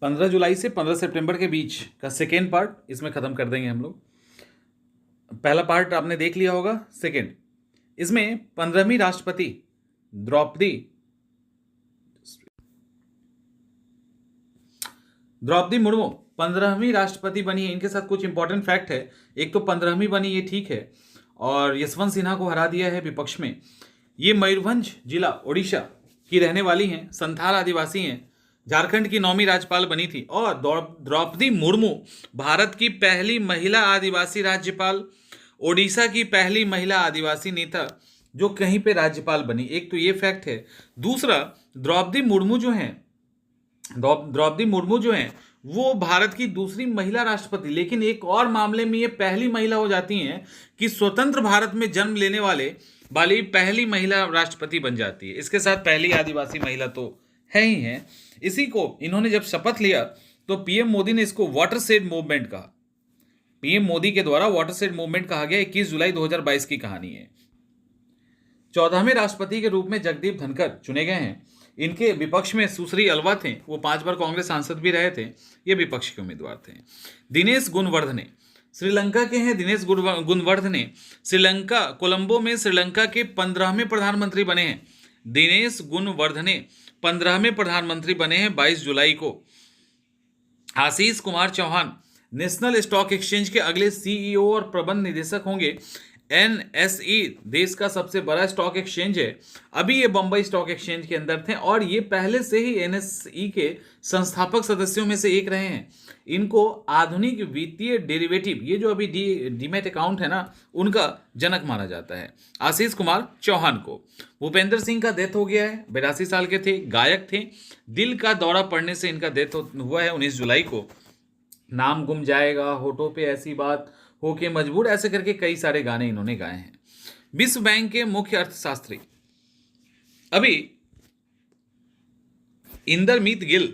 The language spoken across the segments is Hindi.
15 जुलाई से 15 सितंबर के बीच का सेकेंड पार्ट इसमें खत्म कर देंगे हम लोग। पहला पार्ट आपने देख लिया होगा। सेकेंड, इसमें 15वीं राष्ट्रपति द्रौपदी मुर्मू 15वीं राष्ट्रपति बनी है। इनके साथ कुछ इंपॉर्टेंट फैक्ट है। एक तो 15वीं बनी, ये ठीक है, और यशवंत सिन्हा को हरा दिया है विपक्ष में। ये मयूरभंज जिला उड़ीसा की रहने वाली हैं, संथाल आदिवासी हैं, झारखंड की 9वीं राज्यपाल बनी थी। और द्रौपदी मुर्मू भारत की पहली महिला आदिवासी राज्यपाल, ओडिशा की पहली महिला आदिवासी नेता जो कहीं पे राज्यपाल बनी। एक तो ये फैक्ट है। दूसरा, द्रौपदी मुर्मू जो हैं वो भारत की दूसरी महिला राष्ट्रपति, लेकिन एक और मामले में ये पहली महिला हो जाती हैं कि स्वतंत्र भारत में जन्म लेने वाली पहली महिला राष्ट्रपति बन जाती है। इसके साथ पहली आदिवासी महिला तो है ही है। इसी को इन्होंने जब शपथ लिया तो पीएम मोदी ने इसको वाटरशेड मूवमेंट कहा। पीएम मोदी के द्वारा वाटरशेड मूवमेंट कहा गया। 21 जुलाई 2022 की कहानी है। 14वें राष्ट्रपति के रूप में जगदीप धनखड़ चुने गए हैं। इनके विपक्ष में सुश्री अलवा थे, वो 5 बार कांग्रेस सांसद भी रहे थे, ये विपक्ष के उम्मीदवार थे। दिनेश गुणवर्धने श्रीलंका के हैं। दिनेश गुणवर्धने श्रीलंका, कोलंबो में श्रीलंका के 15वें प्रधानमंत्री बने हैं। दिनेश गुणवर्धने 15वें प्रधानमंत्री बने हैं 22 जुलाई को। Ashish Kumar Chauhan national stock exchange के अगले सीईओ और प्रबंध निदेशक होंगे। एनएसई देश का सबसे बड़ा स्टॉक एक्सचेंज है। अभी ये बंबई स्टॉक एक्सचेंज के अंदर थे और ये पहले से ही एनएसई के संस्थापक सदस्यों में से एक रहे हैं। इनको आधुनिक वित्तीय डेरिवेटिव, ये जो अभी डीमैट अकाउंट है ना, उनका जनक माना जाता है आशीष कुमार चौहान को। भूपेंद्र सिंह का डेथ हो गया है, 82 साल के थे, गायक थे। दिल का दौरा पड़ने से इनका डेथ हुआ है 19 जुलाई को। नाम गुम जाएगा, होठों पे ऐसी बात, होके मजबूर, ऐसे करके कई सारे गाने इन्होंने गाए हैं। विश्व बैंक के मुख्य अर्थशास्त्री, अभी इंदरमीत गिल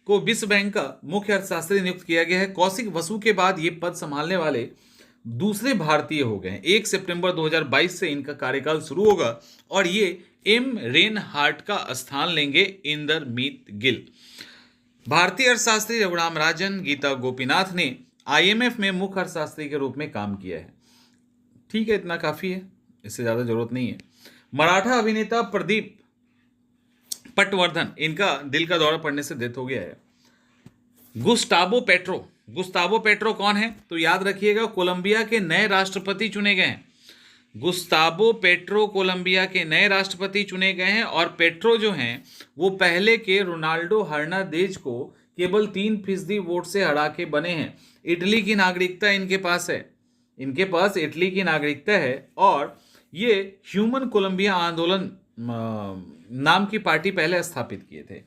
को विश्व बैंक का मुख्य अर्थशास्त्री नियुक्त किया गया है। कौशिक बसु के बाद ये पद संभालने वाले दूसरे भारतीय हो गए हैं। 1 सितंबर 2022 से इनका कार्यकाल शुरू होगा और ये एम रेनहार्ट का स्थान लेंगे इंदरमीत गिल। भारतीय अर्थशास्त्री रघुराम राजन, गीता गोपीनाथ ने आईएमएफ में मुख्य अर्थशास्त्री के रूप में काम किया है। ठीक है, इतना काफी है, इससे ज्यादा जरूरत नहीं है। मराठा अभिनेता प्रदीप पटवर्धन, इनका दिल का दौरा पड़ने से डेथ हो गया है। गुस्तावो पेट्रो कौन है? तो याद रखिएगा, कोलंबिया के नए राष्ट्रपति चुने गए हैं। गुस्तावो पेट्रो कोलंबिया के नए राष्ट्रपति चुने गए हैं और पेट्रो जो हैं वो पहले के रोनाल्डो हर्नांडेज को केवल 3% वोट से हरा के बने हैं। इटली की नागरिकता इनके पास है, इनके पास इटली की नागरिकता है और ये ह्यूमन कोलंबिया आंदोलन नाम की पार्टी पहले स्थापित किए थे।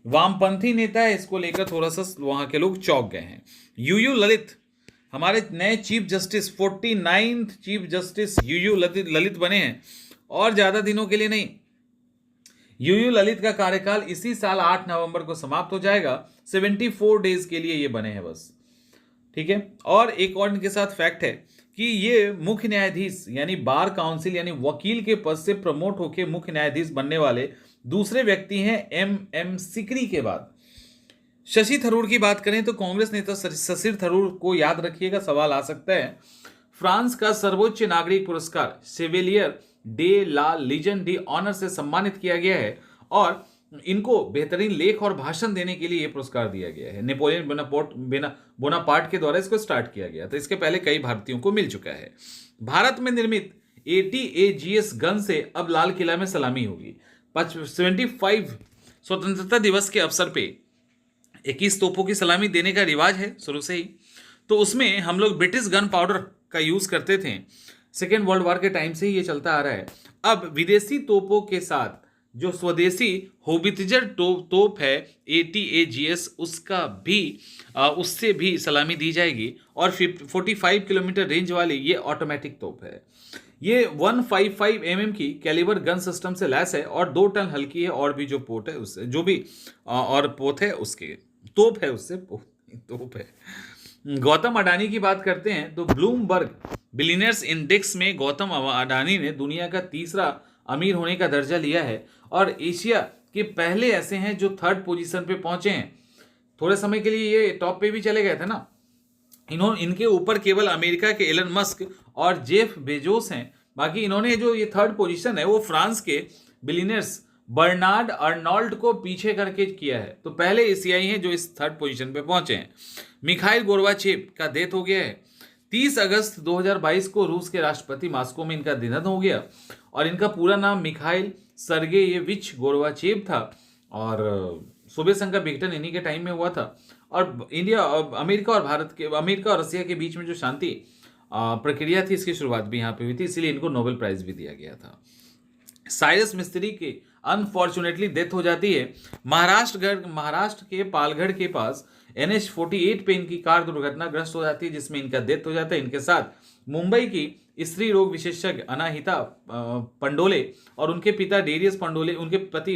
वामपंथी नेता है, इसको लेकर थोड़ा सा वहां के लोग चौंक गए हैं। यूयू ललित हमारे नए chief justice, 49th chief justice U U Lalit बने हैं और ज्यादा दिनों के लिए नहीं। यूयू ललित का कार्यकाल इसी साल 8 नवंबर को समाप्त हो जाएगा। 74 डेज के लिए ये बने हैं बस, ठीक है। और एक और इनके साथ फैक्ट है कि ये मुख्य न्यायाधीश यानी बार काउंसिल यानी वकील के पद से प्रमोट होकर मुख्य न्यायाधीश बनने वाले दूसरे व्यक्ति हैं एम सिकरी के बाद। शशि थरूर की बात करें तो कांग्रेस नेता शशि थरूर को याद रखिएगा, सवाल आ सकता है। फ्रांस का सर्वोच्च नागरिक पुरस्कार Chevalier de la Legion d'Honneur से सम्मानित किया गया है और इनको बेहतरीन लेख और भाषण देने के लिए यह पुरस्कार दिया गया है। नेपोलियन बोनापार्ट के द्वारा इसको स्टार्ट किया गया था। इसके पहले कई भारतीयों को मिल चुका है। भारत में निर्मित ATAGS गन से अब लाल किला में सलामी होगी। 75 स्वतंत्रता दिवस के अवसर पे 21 तोपों की सलामी देने का रिवाज है शुरू से ही। तो उसमें हम लोग ब्रिटिश गन पाउडर का यूज करते थे, सेकेंड वर्ल्ड वॉर के टाइम से ही ये चलता आ रहा है। अब विदेशी तोपों के साथ जो स्वदेशी होवित्जर तोप है ATAGS, उससे भी सलामी दी जाएगी। और 45 किलोमीटर रेंज वाली ये ऑटोमेटिक तोप है। ये 155 mm की कैलिबर गन सिस्टम से लैस है और 2 टन हल्की है। और भी जो पोत है उससे जो भी और पोत है उसके तोप है, उससे तोप है। गौतम अडानी की बात करते हैं तो ब्लूमबर्ग बिलियनियर्स इंडेक्स में गौतम अडानी ने दुनिया का तीसरा अमीर होने का दर्जा लिया है और एशिया के पहले ऐसे हैं जो 3rd पोजीशन पे पहुंचे हैं। थोड़े समय के लिए ये टॉप पे भी चले गए थे ना। इनके ऊपर केवल अमेरिका के एलन मस्क और जेफ बेजोस हैं। बाकी इन्होंने जो ये थर्ड पोजीशन है वो फ्रांस के बिलियनर्स बर्नार्ड अर्नोल्ड को पीछे करके किया है। तो पहले एशियाई हैं जो इस थर्ड पोजीशन पे पहुंचे हैं। मिखाइल गोर्बाचेव का डेथ हो गया है। 30 अगस्त 2022 को रूस के राष्ट्रपति मॉस्को में इनका निधन हो गया और इनका पूरा नाम मिखाइल सर्गेयेविच गोर्बाचेव था और सोवियत संघ का विघटन इन्हीं के टाइम में हुआ था। और अमेरिका और रसिया के बीच में जो शांति प्रक्रिया थी इसकी शुरुआत भी यहाँ पे हुई थी, इसीलिए इनको नोबेल प्राइज भी दिया गया था। साइरस मिस्त्री की अनफॉर्चुनेटली डेथ हो जाती है। महाराष्ट्र के पालगढ़ के पास NH-48 पे इनकी कार दुर्घटनाग्रस्त हो जाती है जिसमें इनका डेथ हो जाता है। इनके साथ मुंबई की स्त्री रोग विशेषज्ञ अनाहिता पंडोले और उनके पति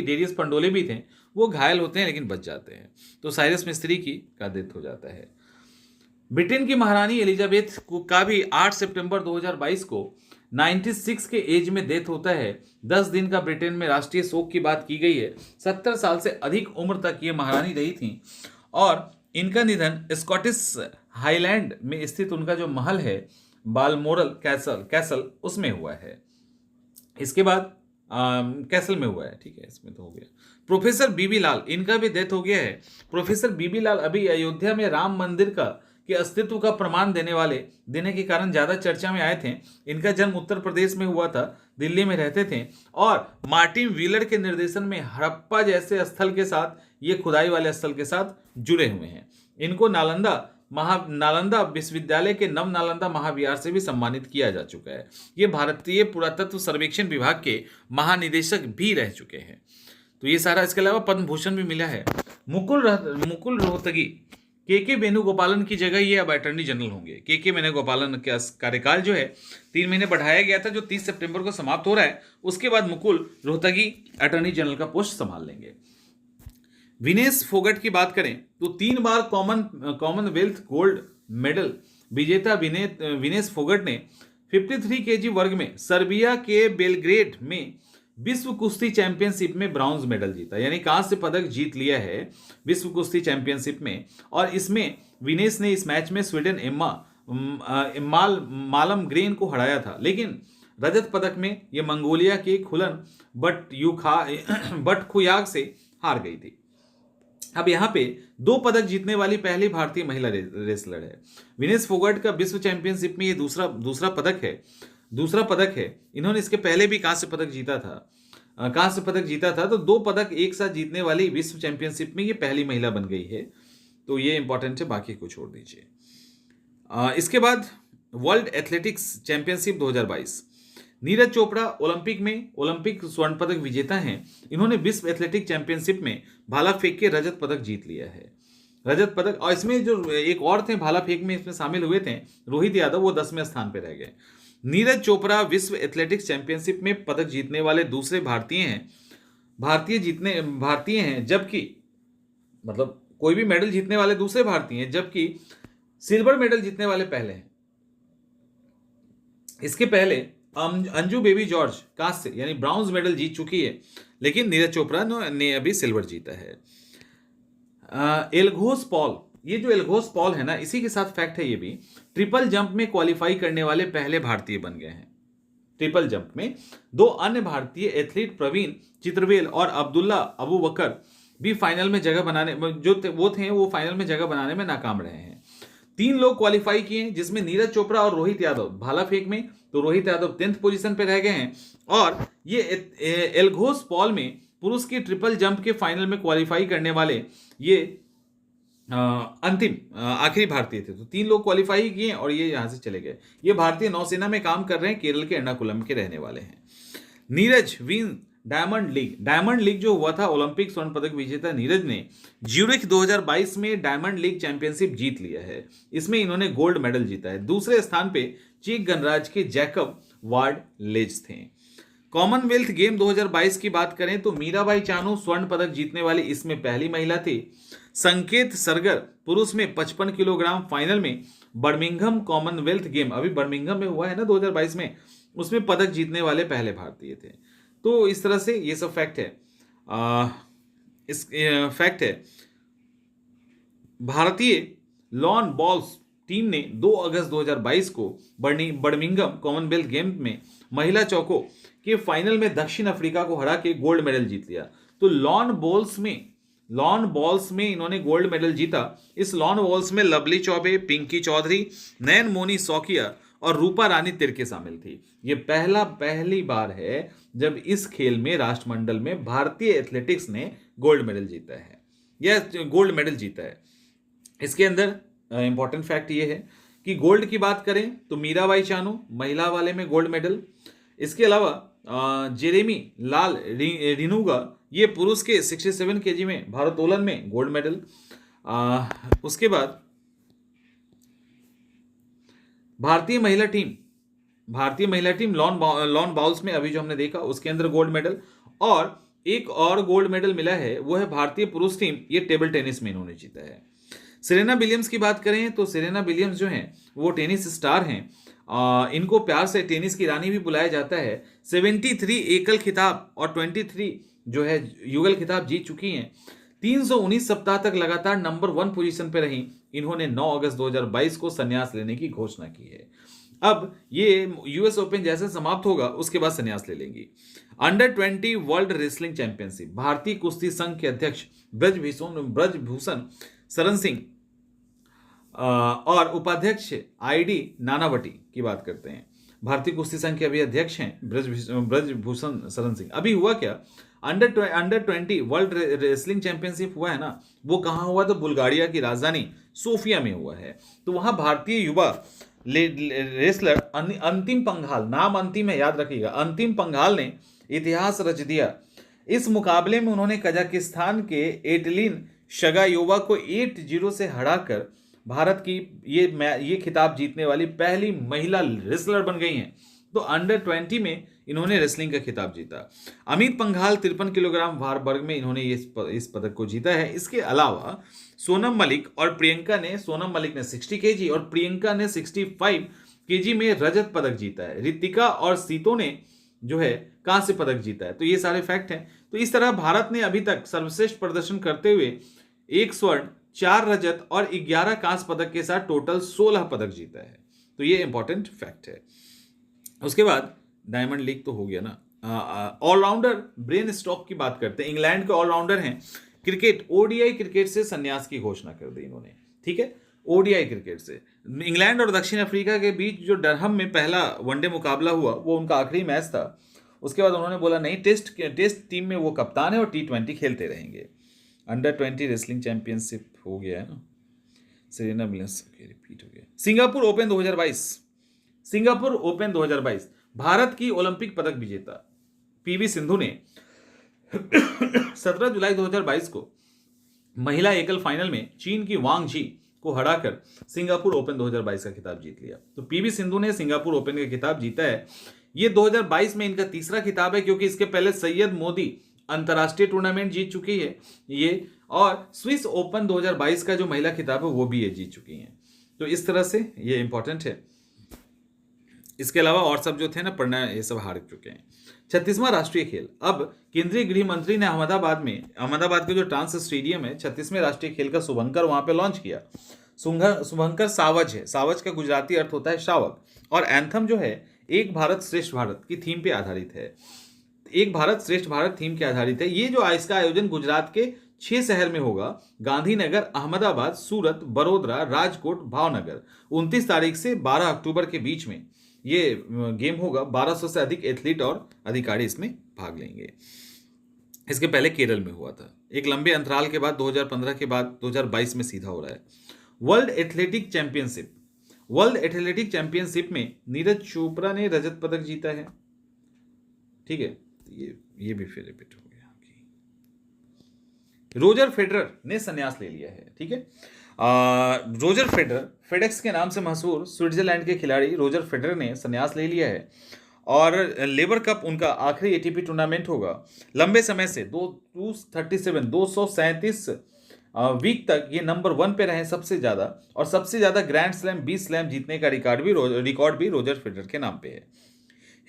डेरियस पंडोले भी थे, वो घायल होते हैं लेकिन बच जाते हैं। तो साइरस मिस्त्री का डेथ हो जाता है। ब्रिटेन की महारानी एलिजाबेथ का भी 8 सितंबर 2022 को 96 के एज में डेथ होता है। 10 दिन का ब्रिटेन में राष्ट्रीय शोक की बात की गई है। 70 साल से अधिक उम्र तक ये महारानी रही थी और इनका निधन स्कॉटिश हाईलैंड में स्थित उनका जो महल है बालमोरल कैसल उसमें हुआ है। इसके बाद कैसल में हुआ है, ठीक है, इसमें तो हो गया। प्रोफेसर बीबी लाल, इनका भी डेथ हो गया है। प्रोफेसर बीबी लाल अभी अयोध्या में राम मंदिर के अस्तित्व का प्रमाण देने के कारण ज्यादा चर्चा में आए थे। इनका जन्म उत्तर प्रदेश में हुआ था, दिल्ली में रहते थे और मार्टिन व्हीलर के निर्देशन में हड़प्पा जैसे स्थल के साथ, ये खुदाई वाले स्थल के साथ जुड़े हुए हैं। इनको नालंदा विश्वविद्यालय के नव नालंदा महाविहार से भी सम्मानित किया जा चुका है। ये भारतीय पुरातत्व सर्वेक्षण विभाग के महानिदेशक भी रह चुके हैं। तो ये सारा, इसके अलावा पद्म भूषण भी मिला है। मुकुल रोहतगी के वेणुगोपालन की जगह ये अब अटॉर्नी जनरल होंगे। के वेणुगोपालन का कार्यकाल जो है 3 महीने बढ़ाया गया था, जो 30 सितंबर को समाप्त हो रहा है। उसके बाद मुकुल रोहतगी अटॉर्नी जनरल का पोस्ट संभाल लेंगे। विनेश फोगट की बात करें तो 3 बार कॉमनवेल्थ गोल्ड मेडल विजेता विनेश फोगट ने 53 केजी वर्ग में सर्बिया के बेलग्रेड में विश्व कुश्ती चैंपियनशिप में ब्रॉन्ज मेडल जीता, यानी कांस्य पदक जीत लिया है विश्व कुश्ती चैंपियनशिप में। और इसमें विनेश ने इस मैच में स्वीडन मालम ग्रेन को हराया था, लेकिन रजत पदक में ये मंगोलिया के खुलन बटखुयाग से हार गई थी। अब यहाँ पे 2 पदक जीतने वाली पहली भारतीय महिला रेसलर है। विनेश फोगट का विश्व चैंपियनशिप में ये दूसरा पदक है। इन्होंने इसके पहले भी कांस्य पदक जीता था। तो 2 पदक एक साथ जीतने वाली विश्व चैंपियनशिप में ये पहली महिला बन गई है। तो ये इंपॉर्टेंट है, बाकी को छोड़ दीजिए। इसके बाद world athletics championship 2022, Neeraj Chopra Olympic स्वर्ण पदक विजेता हैं। इन्होंने विश्व एथलेटिक चैंपियनशिप में भाला फेंक के रजत पदक जीत लिया है। रजत पदक, और इसमें जो एक और थे भाला फेंक में इसमें शामिल हुए थे रोहित यादव, वो 10वें स्थान पर रह गए। नीरज चोपड़ा विश्व एथलेटिक्स चैंपियनशिप में पदक जीतने वाले दूसरे भारतीय हैं, जबकि मतलब कोई भी मेडल जीतने वाले दूसरे भारतीय हैं, जबकि सिल्वर मेडल जीतने वाले पहले हैं। इसके पहले अंजू बेबी जॉर्ज कांस्य यानी ब्रॉन्ज मेडल जीत चुकी है, लेकिन नीरज चोपड़ा ने अभी सिल्वर जीता है। एल्घोस पॉल, ये जो एल्घोस पॉल है ना, इसी के साथ फैक्ट है ये भी, ट्रिपल जंप में क्वालिफाई करने वाले पहले भारतीय बन गए हैं। ट्रिपल जंप में 2 अन्य भारतीय एथलीट प्रवीण चित्रवेल और अब्दुल्ला अबू बकर भी फाइनल में जगह बनाने वो फाइनल में जगह बनाने में नाकाम रहे हैं। 3 लोग क्वालिफाई किए, जिसमें नीरज चोपड़ा और रोहित यादव भाला फेंक में, तो रोहित यादव 10th पोजीशन पे रह गए हैं। और ये एल्घोस पॉल में पुरुष की ट्रिपल जंप के फाइनल में क्वालिफाई करने वाले ये अंतिम आखिरी भारतीय थे। तो 3 लोग क्वालिफाई किए और ये यहां से चले गए। ये भारतीय नौसेना में काम कर रहे हैं, केरल के एर्नाकुलम के रहने वाले हैं। नीरज विन डायमंड लीग जो हुआ था, ओलंपिक स्वर्ण पदक विजेता नीरज ने ज्यूरिख 2022 में डायमंड लीग चैंपियनशिप जीत लिया है। इसमें इन्होंने गोल्ड मेडल जीता है। दूसरे स्थान पे चेक गणराज्य के जैकब वार्ड लेज थे। कॉमनवेल्थ गेम 2022 की बात करें तो मीराबाई चानू स्वर्ण पदक जीतने वाली इसमें पहली महिला थी। संकेत सरगर पुरुष में 55 किलोग्राम फाइनल में बर्मिंघम कॉमनवेल्थ गेम, अभी बर्मिंघम में हुआ है ना 2022 में, उसमें पदक जीतने वाले पहले भारतीय थे। तो इस तरह से ये सब फैक्ट है। भारतीय लॉन बॉल्स टीम ने 2 अगस्त 2022 को बर्मिंघम कॉमनवेल्थ गेम में महिला चौकों के फाइनल में दक्षिण अफ्रीका को हरा के गोल्ड मेडल जीत लिया। तो लॉन बॉल्स में इन्होंने गोल्ड मेडल जीता। इस लॉन बॉल्स में लवली चौबे, पिंकी चौधरी, नयन मोनी सौकिया और रूपा रानी तिर्के शामिल थी। ये पहली बार है जब इस खेल में राष्ट्रमंडल में भारतीय एथलेटिक्स ने गोल्ड मेडल जीता है या गोल्ड मेडल जीता है। इसके अंदर इंपॉर्टेंट फैक्ट ये है कि गोल्ड की बात करें तो मीराबाई चानू महिला वाले में गोल्ड मेडल। इसके अलावा जेरेमी लाल रिनुगा ये पुरुष के 67 केजी में भारोत्तोलन में गोल्ड मेडल। उसके बाद भारतीय महिला टीम लॉन बाउल्स में अभी जो हमने देखा उसके अंदर गोल्ड मेडल। और एक और गोल्ड मेडल मिला है वो है भारतीय पुरुष टीम, ये टेबल टेनिस में इन्होंने जीता है। सेरेना विलियम्स की बात करें तो सेरेना विलियम्स जो हैं वो टेनिस स्टार हैं। इनको प्यार से टेनिस की रानी भी बुलाया जाता है। 73 एकल खिताब और 23 जो है युगल खिताब जीत चुकी हैं। 319 सप्ताह तक लगातार नंबर 1 पोजीशन पर रही। इन्होंने 9 अगस्त 2022 को संन्यास लेने की घोषणा की है। अब ये यूएस ओपन जैसे समाप्त होगा उसके बाद संन्यास ले लेंगी। अंडर 20 वर्ल्ड रेसलिंग चैंपियनशिप भारतीय कुश्ती संघ के अध्यक्ष ब्रजभूषण शरण सिंह और उपाध्यक्ष आईडी नानावटी की बात करते हैं। भारतीय कुश्ती संघ के अभी अध्यक्ष हैं ब्रजभूषण शरण सिंह। अभी हुआ क्या, अंडर 20 वर्ल्ड रेसलिंग चैंपियनशिप हुआ है ना, वो कहाँ हुआ? तो बुल्गारिया की राजधानी सोफिया में हुआ है। तो वहां भारतीय युवा रेसलर अंतिम पंघाल, नाम अंतिम है याद रखिएगा, अंतिम पंघाल ने इतिहास रच दिया। इस मुकाबले में उन्होंने कजाकिस्तान के एटलिन शगायोवा को 8-0 से हराकर भारत की ये खिताब जीतने वाली पहली महिला रेसलर बन गई हैं। तो अंडर 20 में इन्होंने रेसलिंग का खिताब जीता। अमित पंघाल 53 किलोग्राम भार वर्ग में इन्होंने इस पदक को जीता है। इसके अलावा सोनम मलिक ने 60 केजी और प्रियंका ने 65 केजी में रजत पदक जीता है। रितिका और सीतो ने जो है कांस्य पदक जीता है। तो ये सारे फैक्ट हैं। तो इस तरह भारत ने अभी तक सर्वश्रेष्ठ प्रदर्शन करते हुए 1 स्वर्ण, 4 रजत और 11 कांस्य पदक के साथ टोटल 16 पदक जीता है। तो ये इंपॉर्टेंट फैक्ट है। उसके बाद डायमंड लीग तो हो गया ना। ऑलराउंडर ब्रेन स्टॉक की बात करते हैं। इंग्लैंड के ऑलराउंडर हैं। क्रिकेट, ओडीआई क्रिकेट से संन्यास की घोषणा कर दी इन्होंने। ठीक है, ओडीआई क्रिकेट से। इंग्लैंड और दक्षिण अफ्रीका के बीच जो डरहम में पहला वनडे मुकाबला हुआ वो उनका आखिरी मैच था। उसके बाद उन्होंने बोला नहीं, टेस्ट टीम में वो कप्तान है और T20 खेलते रहेंगे। अंडर 20 रेसलिंग चैंपियनशिप हो गया है ना, सेरेना विलियम्स रिपीट हो गया। सिंगापुर ओपन 2022 भारत की ओलंपिक पदक विजेता पीवी सिंधु ने 17 जुलाई 2022 को महिला एकल फाइनल में चीन की वांग जी को हराकर सिंगापुर ओपन 2022 का खिताब जीत लिया। तो पीवी सिंधु ने सिंगापुर ओपन का खिताब जीता है। ये 2022 में इनका तीसरा खिताब है, क्योंकि इसके पहले सैयद मोदी अंतरराष्ट्रीय टूर्नामेंट जीत चुकी है ये, और स्विस ओपन 2022 का जो महिला खिताब है वो भी ये जीत चुकी हैं। तो इस तरह से ये इंपॉर्टेंट है। इसके अलावा और सब जो थे ना पढ़ना, ये सब हार चुके हैं। 36वां राष्ट्रीय खेल। अब केंद्रीय गृह मंत्री ने अहमदाबाद के जो ट्रांस स्टेडियम है 36वें राष्ट्रीय खेल का शुभंकर वहां पे लॉन्च किया। शुभंकर सावज है। सावज का गुजराती अर्थ होता है शावक। और एंथम जो है एक भारत श्रेष्ठ भारत की थीम पे आधारित है। एक भारत श्रेष्ठ भारत थीम के आधारित है। ये जो इसका आयोजन गुजरात के 6 शहर में होगा, गांधीनगर, अहमदाबाद, सूरत, बड़ोदरा, राजकोट, भावनगर। 29 तारीख से 12 अक्टूबर के बीच में ये गेम होगा। 1200 से अधिक एथलीट और अधिकारी इसमें भाग लेंगे। इसके पहले केरल में हुआ था। एक लंबे अंतराल के बाद 2015 के बाद 2022 में सीधा हो रहा है। वर्ल्ड एथलेटिक चैंपियनशिप में नीरज चोपड़ा ने रजत पदक जीता है। ठीक है, ये भी फिर रिपीट हो गया। रोजर फेडरर ने संन्यास ले लिया है। ठीक है, रोजर फेडरर, फेडेक्स के नाम से मशहूर स्विट्जरलैंड के खिलाड़ी रोजर फेडरर ने संन्यास ले लिया है। और लेबर कप उनका आखिरी एटीपी टूर्नामेंट होगा। लंबे समय से 237 वीक तक ये नंबर 1 पे रहे सबसे ज़्यादा, और सबसे ज़्यादा ग्रैंड स्लैम 20 स्लैम जीतने का रिकॉर्ड भी रोजर फेडरर के नाम पे है।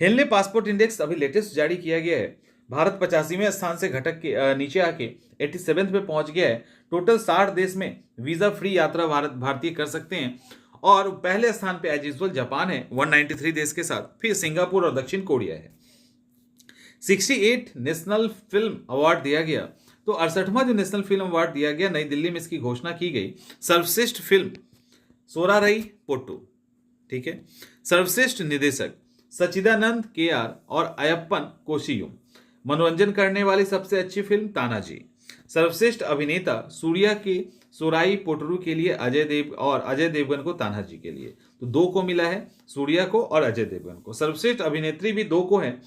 हेनले पासपोर्ट इंडेक्स अभी लेटेस्ट जारी किया गया है। भारत 85वें स्थान से घटक के नीचे आके 87वें पे पहुंच गया है। टोटल 60 देश में वीजा फ्री यात्रा भारतीय कर सकते हैं। और पहले स्थान पे एज यूजुअल जापान है 193 देश के साथ, फिर सिंगापुर और दक्षिण कोरिया है। 68 नेशनल फिल्म अवार्ड दिया गया। तो 68वां जो नेशनल फिल्म अवार्ड दिया गया, नई दिल्ली में इसकी घोषणा की गई। सर्वश्रेष्ठ फिल्म सोरारई पोट्टू, ठीक है। सर्वश्रेष्ठ निदेशक सच्चिदानंद KR और अयप्पन कोशियुम। मनोरंजन करने वाली सबसे अच्छी फिल्म तानाजी। सर्वश्रेष्ठ अभिनेता सूर्या के सोराई पोटरू के लिए अजय देवगन को तानाजी के लिए। तो 2 को मिला है, सूर्या को और अजय देवगन को। सर्वश्रेष्ठ अभिनेत्री भी 2 को है,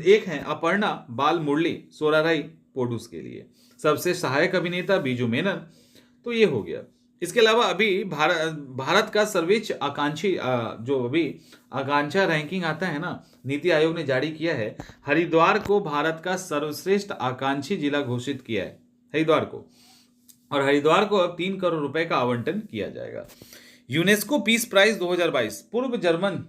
एक है अपर्णा बाल मुरली सोराराई पोटूस के लिए। सर्वश्रेष्ठ सहायक अभिनेता बीजू मेनन। तो ये हो गया। इसके अलावा अभी भारत का सर्वोच्च आकांक्षी जो अभी आकांक्षा रैंकिंग आता है ना, नीति आयोग ने जारी किया है। हरिद्वार को भारत का सर्वश्रेष्ठ आकांक्षी जिला घोषित किया है, हरिद्वार को। और हरिद्वार को अब 3 करोड़ रुपए का आवंटन किया जाएगा। यूनेस्को पीस प्राइज 2022 पूर्व जर्मन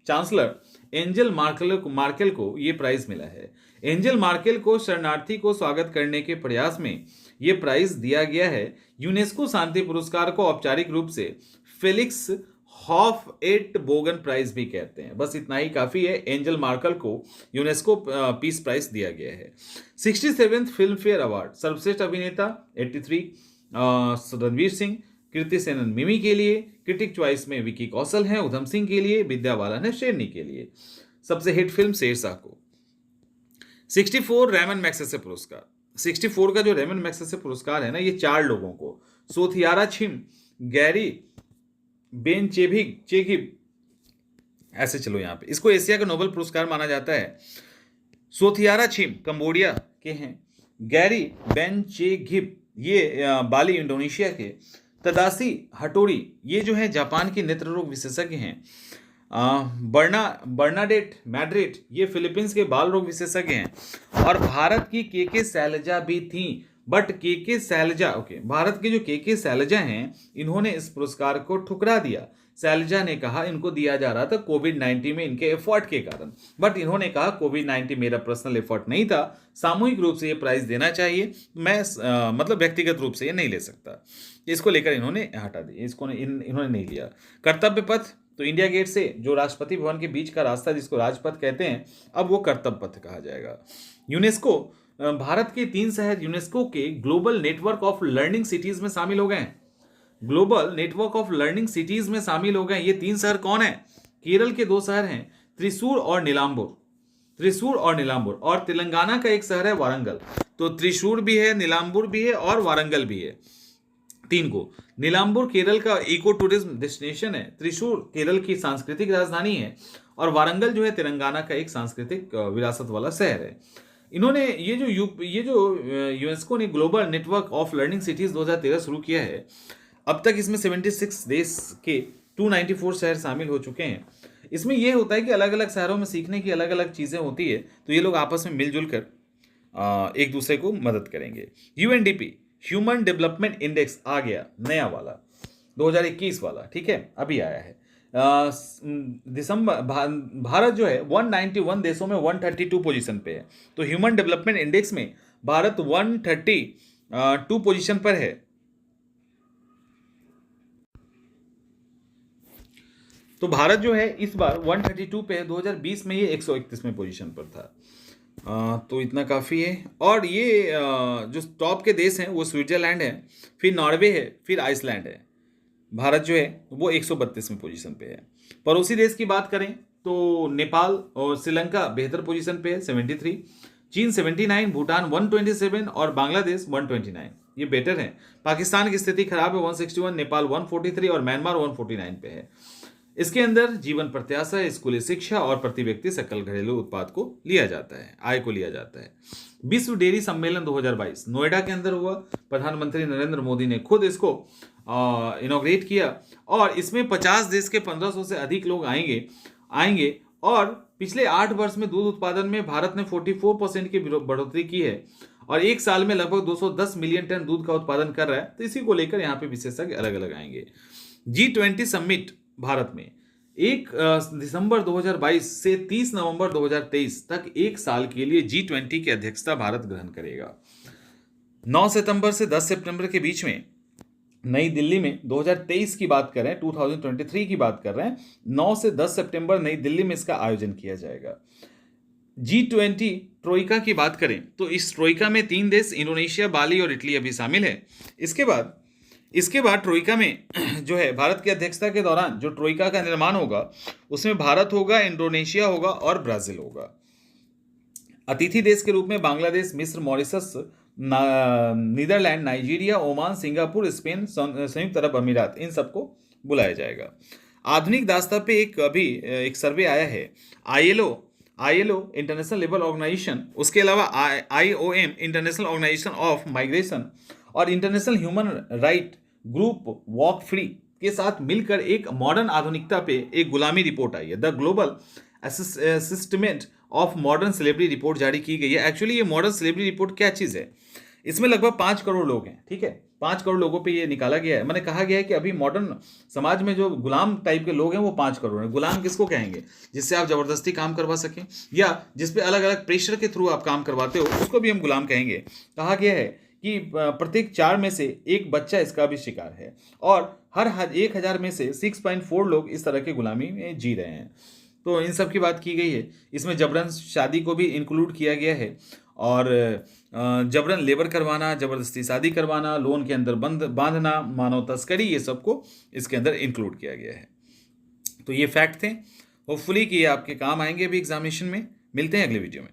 चांसलर एंजेल मार्केल को ये प्राइज मिला है। एंजेल मार्केल को शरणार्थी को स्वागत करने के प्रयास में ये प्राइज दिया गया है। यूनेस्को शांति पुरस्कार को औपचारिक रूप से फेलिक्स हॉफ एट बोगन प्राइज भी कहते हैं। बस इतना ही काफी है, एंजेल मार्केल को यूनेस्को पीस प्राइज दिया गया है। 67th फिल्म फेयर अवार्ड सर्वश्रेष्ठ अभिनेता 83 रणवीर सिंह, कृति सेनन मिमी के लिए, क्रिटिक चॉइस में विकी कौशल हैं, उधम सिंह के लिए, विद्या बालन है शेरनी के लिए। सबसे हिट फिल्म शेरशाह को। 64 रेमन मैग्सेसे पुरस्कार। 64 का जो रेमन मैग्सेसे पुरस्कार है ना, ये 4 लोगों को, सोथियारा छिम, गैरी बेनचेघिब, ऐसे चलो यहाँ पे, इसको एशिया का नोबेल पुरस्कार माना जाता है। सोथियारा छिम कंबोडिया के हैं, गैरी बेनचेघिब ये बाली इंडोनेशिया के, तदासी हटोरी ये जो है जापान के नेत्र रोग विशेषज्ञ हैं, बर्नाडेट मैड्रिड ये फिलीपींस के बाल रोग विशेषज्ञ हैं। और भारत की के शैलजा भी थी, बट के शैलजा भारत के जो के शैलजा हैं, इन्होंने इस पुरस्कार को ठुकरा दिया। शैलजा ने कहा इनको दिया जा रहा था कोविड-19 में इनके एफर्ट के कारण, बट इन्होंने कहा कोविड-19 मेरा पर्सनल एफर्ट नहीं था, सामूहिक रूप से ये प्राइज देना चाहिए, मैं मतलब व्यक्तिगत रूप से ये नहीं ले सकता। इसको लेकर इन्होंने हटा दिया, इसको इन्होंने नहीं लिया। कर्तव्य पथ, तो इंडिया गेट से जो राष्ट्रपति भवन के बीच का रास्ता जिसको राजपथ कहते हैं, अब वो कर्तव्य पथ कहा जाएगा। यूनेस्को, भारत के 3 शहर यूनेस्को के global network of learning cities में शामिल हो गए हैं। Global network of learning cities में शामिल हो गए। ये 3 शहर कौन है? केरल के 2 शहर हैं, त्रिशूर और नीलांबूर, और तेलंगाना का एक शहर है वारंगल। तो त्रिशूर भी है, नीलांबूर भी है और वारंगल भी है, 3 को। नीलांबूर केरल का इको टूरिज्म डेस्टिनेशन है, त्रिशूर केरल की सांस्कृतिक राजधानी है, और वारंगल जो है तेलंगाना का एक सांस्कृतिक विरासत वाला शहर है। इन्होंने ये जो यूनेस्को ने global network of learning cities 2013 शुरू किया है, अब तक इसमें 76 देश के 294 शहर शामिल हो चुके हैं। इसमें यह होता है कि अलग अलग शहरों में सीखने की अलग अलग चीज़ें होती है, तो ये लोग आपस में मिलजुल कर एक दूसरे को मदद करेंगे। UNDP ह्यूमन डेवलपमेंट इंडेक्स आ गया नया वाला, 2021 वाला, ठीक है, अभी आया है। भारत जो है 191 देशों में 132 पोजीशन पे है। तो ह्यूमन डेवलपमेंट इंडेक्स में भारत 132 पोजीशन पर है। तो भारत जो है इस बार 132 पे है, 2020 में ये 131वें पोजीशन पर था। तो इतना काफ़ी है। और ये जो टॉप के देश हैं वो स्विट्जरलैंड है, फिर नॉर्वे है, फिर आइसलैंड है। भारत जो है वो 132वें पोजीशन पे है। पड़ोसी देश की बात करें तो नेपाल और श्रीलंका बेहतर पोजीशन पे है, 73, चीन 79, भूटान 127 और बांग्लादेश 129, ये बेटर है। पाकिस्तान की स्थिति खराब है, 161, नेपाल 143 और म्यांमार 149 पे है। इसके अंदर जीवन प्रत्याशा, स्कूली शिक्षा और प्रति व्यक्ति सकल घरेलू उत्पाद को लिया जाता है, आय को लिया जाता है। विश्व डेयरी सम्मेलन 2022 नोएडा के अंदर हुआ। प्रधानमंत्री नरेंद्र मोदी ने खुद इसको इनॉग्रेट किया, और इसमें 50 देश के 1500 से अधिक लोग आएंगे। और पिछले 8 वर्ष में दूध उत्पादन में भारत ने 44% की बढ़ोतरी की है, और एक साल में लगभग 210 मिलियन टन दूध का उत्पादन कर रहा है। तो इसी को लेकर यहाँ पे विशेषज्ञ अलग अलग आएंगे। G20 समिट भारत में दिसंबर 2022 से 30 नवंबर 2023 तक एक साल के लिए G20 की अध्यक्षता भारत ग्रहण करेगा। 9 सितंबर से 10 सितंबर के बीच में नई दिल्ली में 2023 की बात कर रहे हैं, 2023 की बात कर रहे हैं, 9 से 10 सितंबर नई दिल्ली में इसका आयोजन किया जाएगा। G20 ट्रोइका की बात करें तो इस ट्रोइका में 3 देश इंडोनेशिया, बाली और इटली अभी शामिल है। इसके बाद ट्रोइका में जो है भारत की अध्यक्षता के दौरान जो ट्रोइका का निर्माण होगा उसमें भारत होगा, इंडोनेशिया होगा और ब्राजील होगा। अतिथि देश के रूप में बांग्लादेश, मिस्र, Mauritius, Netherland, Nigeria, Oman, Singapore, Spain, संयुक्त अरब अमीरात, इन सबको बुलाया जाएगा। आधुनिक दास्ता पे अभी एक सर्वे आया है, आईएलओ इंटरनेशनल लेबर ऑर्गेनाइजेशन, उसके अलावा IOM international organisation of migration और international human right group walk free के साथ मिलकर एक मॉडर्न आधुनिकता पे एक गुलामी रिपोर्ट आई है, the global assessment of modern slavery report जारी की गई है। एक्चुअली ये मॉडर्न स्लेवरी रिपोर्ट क्या चीज़ है, इसमें लगभग 5 करोड़ लोग हैं, ठीक है, 5 करोड़ लोगों पे ये निकाला गया है। मैंने कहा गया है कि अभी मॉडर्न समाज में जो गुलाम टाइप के लोग हैं वो 5 करोड़ हैं। गुलाम किसको कहेंगे? जिससे आप जबरदस्ती काम करवा सकें या जिस पे अलग अलग प्रेशर के थ्रू आप काम करवाते हो, उसको भी हम गुलाम कहेंगे। कहा गया है कि प्रत्येक 4 में से एक बच्चा इसका भी शिकार है और हर 1000 में से 6.4 लोग इस तरह की गुलामी में जी रहे हैं। तो इन सब की बात की गई है। इसमें जबरन शादी को भी इंक्लूड किया गया है और जबरन लेबर करवाना, जबरदस्ती शादी करवाना, लोन के अंदर बांधना, मानव तस्करी, ये सबको इसके अंदर इंक्लूड किया गया है। तो ये फैक्ट थे, होपफुली कि ये आपके काम आएंगे अभी एग्जामिनेशन में। मिलते हैं अगले वीडियो में।